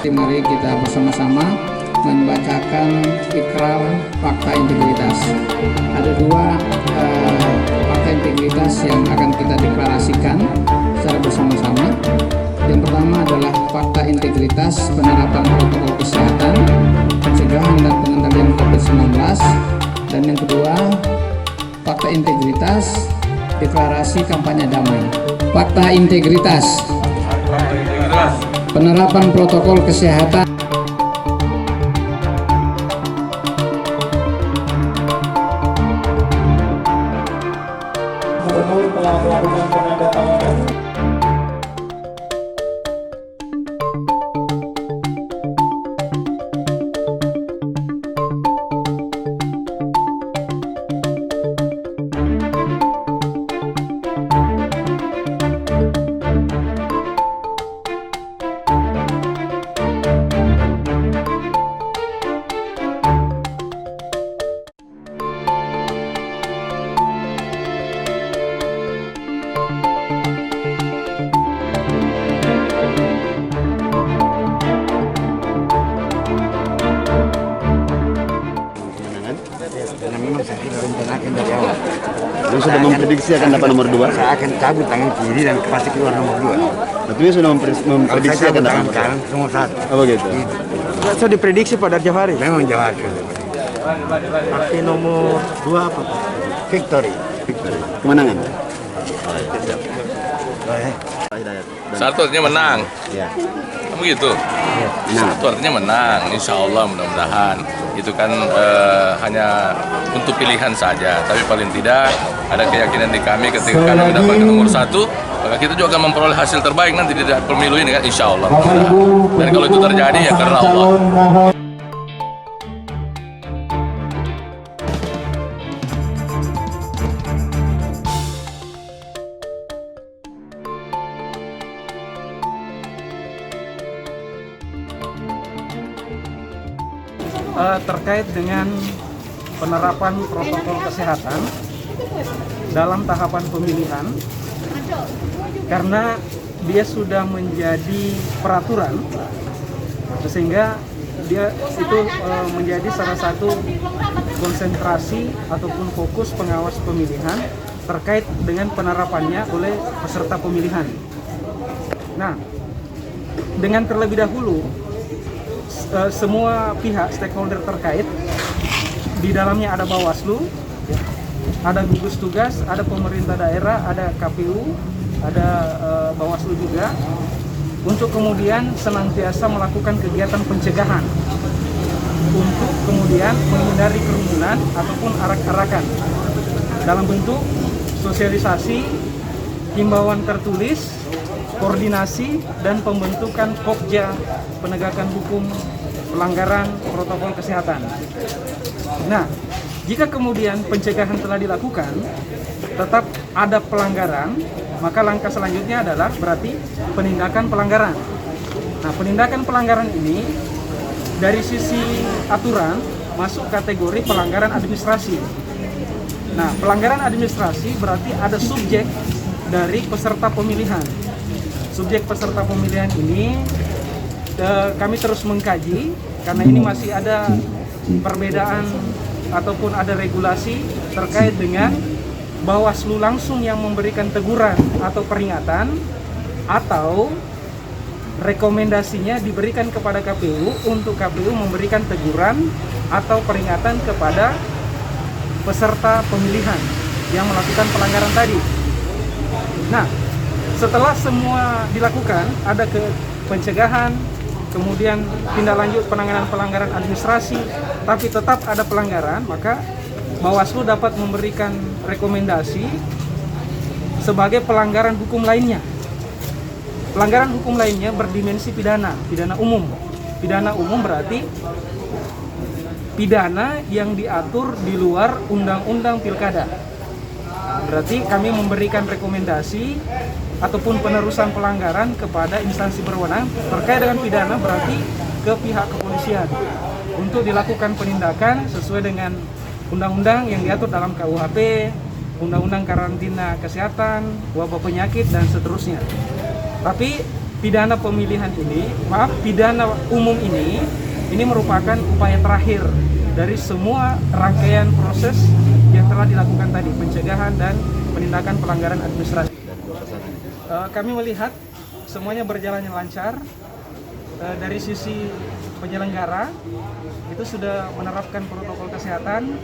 Nanti mari kita bersama-sama membacakan ikrar fakta integritas. Ada dua fakta integritas yang akan kita deklarasikan secara bersama-sama. Yang pertama adalah fakta integritas penerapan protokol kesehatan, pencegahan dan pengendalian COVID-19. Dan yang kedua, fakta integritas deklarasi kampanye damai. Fakta integritas penerapan protokol kesehatan. Gubernur telah melakukan penandatanganan. Karena memang saya sudah rencanakan dari awal. Lu sudah memprediksi akan dapat nomor 2? Saya akan cabut tangan kiri dan pasti keluar nomor 2. Berarti sudah memprediksi akan dapat nomor kanan nomor 1. Oh begitu. So diprediksi pada Jawari? Memang Jawari. Partai nomor 2 apa? Victory. Kemenangan. Satu artinya menang. Ya. Kamu gitu? Satu artinya menang. Insya Allah mudah-mudahan. Itu kan hanya untuk pilihan saja. Tapi paling tidak ada keyakinan di kami ketika kami mendapatkan nomor 1, maka kita juga akan memperoleh hasil terbaik nanti di pemilu ini kan. Insya Allah. Dan kalau itu terjadi ya karena Allah. Terkait dengan penerapan protokol kesehatan dalam tahapan pemilihan, karena dia sudah menjadi peraturan, sehingga dia itu menjadi salah satu konsentrasi ataupun fokus pengawas pemilihan terkait dengan penerapannya oleh peserta pemilihan. Nah, dengan terlebih dahulu semua pihak stakeholder terkait, di dalamnya ada Bawaslu, ada gugus tugas, ada pemerintah daerah, ada KPU, ada Bawaslu juga, untuk kemudian senantiasa melakukan kegiatan pencegahan untuk kemudian menghindari kerumunan ataupun arak-arakan dalam bentuk sosialisasi, himbauan tertulis, koordinasi, dan pembentukan Pokja penegakan hukum pelanggaran protokol kesehatan. Nah, jika kemudian pencegahan telah dilakukan, tetap ada pelanggaran, maka langkah selanjutnya adalah berarti penindakan pelanggaran. Nah, penindakan pelanggaran ini dari sisi aturan masuk kategori pelanggaran administrasi. Nah, pelanggaran administrasi berarti ada subjek dari peserta pemilihan. Subjek peserta pemilihan ini kami terus mengkaji, karena ini masih ada perbedaan ataupun ada regulasi terkait dengan Bawaslu langsung yang memberikan teguran atau peringatan, atau rekomendasinya diberikan kepada KPU untuk KPU memberikan teguran atau peringatan kepada peserta pemilihan yang melakukan pelanggaran tadi. Nah, setelah semua dilakukan, ada pencegahan, kemudian tindak lanjut penanganan pelanggaran administrasi, tapi tetap ada pelanggaran, maka Bawaslu dapat memberikan rekomendasi sebagai pelanggaran hukum lainnya. Pelanggaran hukum lainnya berdimensi pidana, pidana umum. Pidana umum berarti pidana yang diatur di luar undang-undang pilkada. Berarti kami memberikan rekomendasi ataupun penerusan pelanggaran kepada instansi berwenang terkait dengan pidana, berarti ke pihak kepolisian untuk dilakukan penindakan sesuai dengan undang-undang yang diatur dalam KUHP, undang-undang karantina kesehatan, wabah penyakit, dan seterusnya. Tapi pidana pemilihan ini, pidana umum ini merupakan upaya terakhir dari semua rangkaian proses yang telah dilakukan tadi, pencegahan dan penindakan pelanggaran administrasi. Kami melihat semuanya berjalan lancar. Dari sisi penyelenggara itu sudah menerapkan protokol kesehatan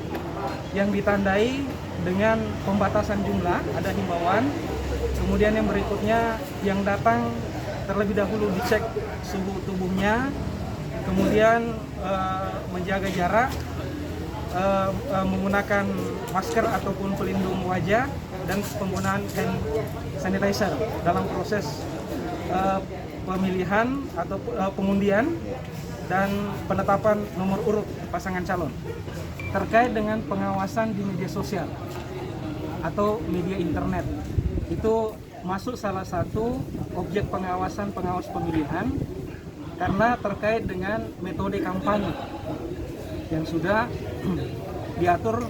yang ditandai dengan pembatasan jumlah, ada himbauan. Kemudian yang berikutnya yang datang terlebih dahulu dicek suhu tubuhnya, kemudian menjaga jarak, menggunakan masker ataupun pelindung wajah, dan penggunaan hand sanitizer dalam proses pemilihan atau pengundian dan penetapan nomor urut pasangan calon. Terkait dengan pengawasan di media sosial atau media internet, itu masuk salah satu objek pengawasan pengawas pemilihan karena terkait dengan metode kampanye yang sudah diatur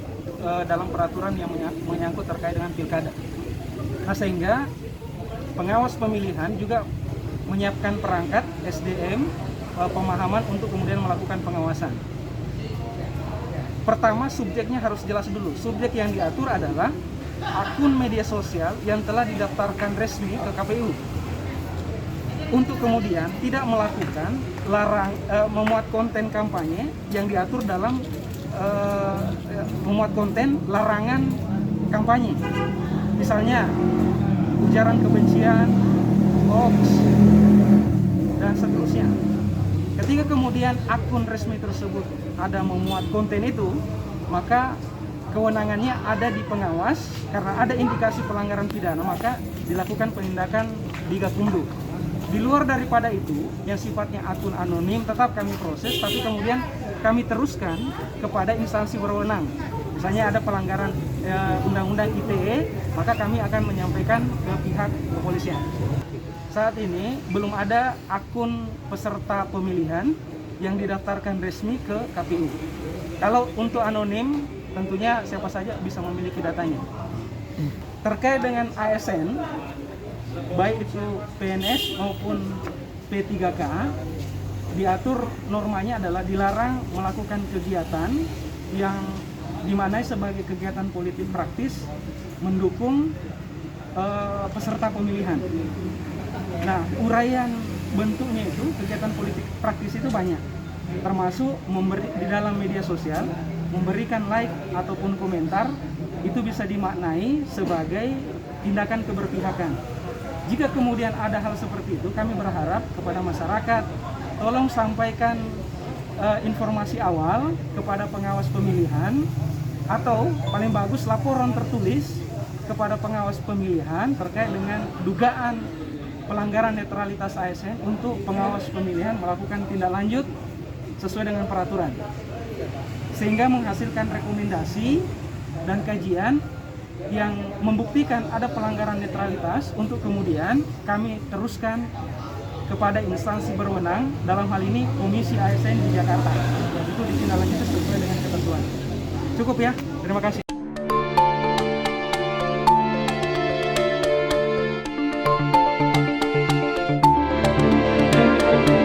dalam peraturan yang menyangkut terkait dengan pilkada. Nah, sehingga pengawas pemilihan juga menyiapkan perangkat SDM pemahaman untuk kemudian melakukan pengawasan. Pertama, subjeknya harus jelas dulu. Subjek yang diatur adalah akun media sosial yang telah didaftarkan resmi ke KPU. Untuk kemudian tidak melakukan memuat konten kampanye yang diatur dalam memuat konten larangan kampanye. Misalnya ujaran kebencian, hoax, dan seterusnya. Ketika kemudian akun resmi tersebut ada memuat konten itu, maka kewenangannya ada di pengawas. Karena ada indikasi pelanggaran pidana, maka dilakukan penindakan di Gakumdu. Di luar daripada itu, yang sifatnya akun anonim tetap kami proses, tapi kemudian kami teruskan kepada instansi berwenang. Misalnya ada pelanggaran undang-undang ITE, maka kami akan menyampaikan ke pihak kepolisian. Saat ini belum ada akun peserta pemilihan yang didaftarkan resmi ke KPU. Kalau untuk anonim, tentunya siapa saja bisa memiliki datanya. Terkait dengan ASN, baik itu PNS maupun P3K, diatur normanya adalah dilarang melakukan kegiatan yang dimaknai sebagai kegiatan politik praktis mendukung peserta pemilihan. Nah, uraian bentuknya itu kegiatan politik praktis itu banyak, termasuk di dalam media sosial memberikan like ataupun komentar itu bisa dimaknai sebagai tindakan keberpihakan. Jika kemudian ada hal seperti itu, kami berharap kepada masyarakat tolong sampaikan informasi awal kepada pengawas pemilihan, atau paling bagus laporan tertulis kepada pengawas pemilihan terkait dengan dugaan pelanggaran netralitas ASN untuk pengawas pemilihan melakukan tindak lanjut sesuai dengan peraturan, sehingga menghasilkan rekomendasi dan kajian yang membuktikan ada pelanggaran netralitas untuk kemudian kami teruskan kepada instansi berwenang, dalam hal ini Komisi ASN di Jakarta. Itu ditindaklanjuti sesuai dengan ketentuan. Cukup ya, terima kasih.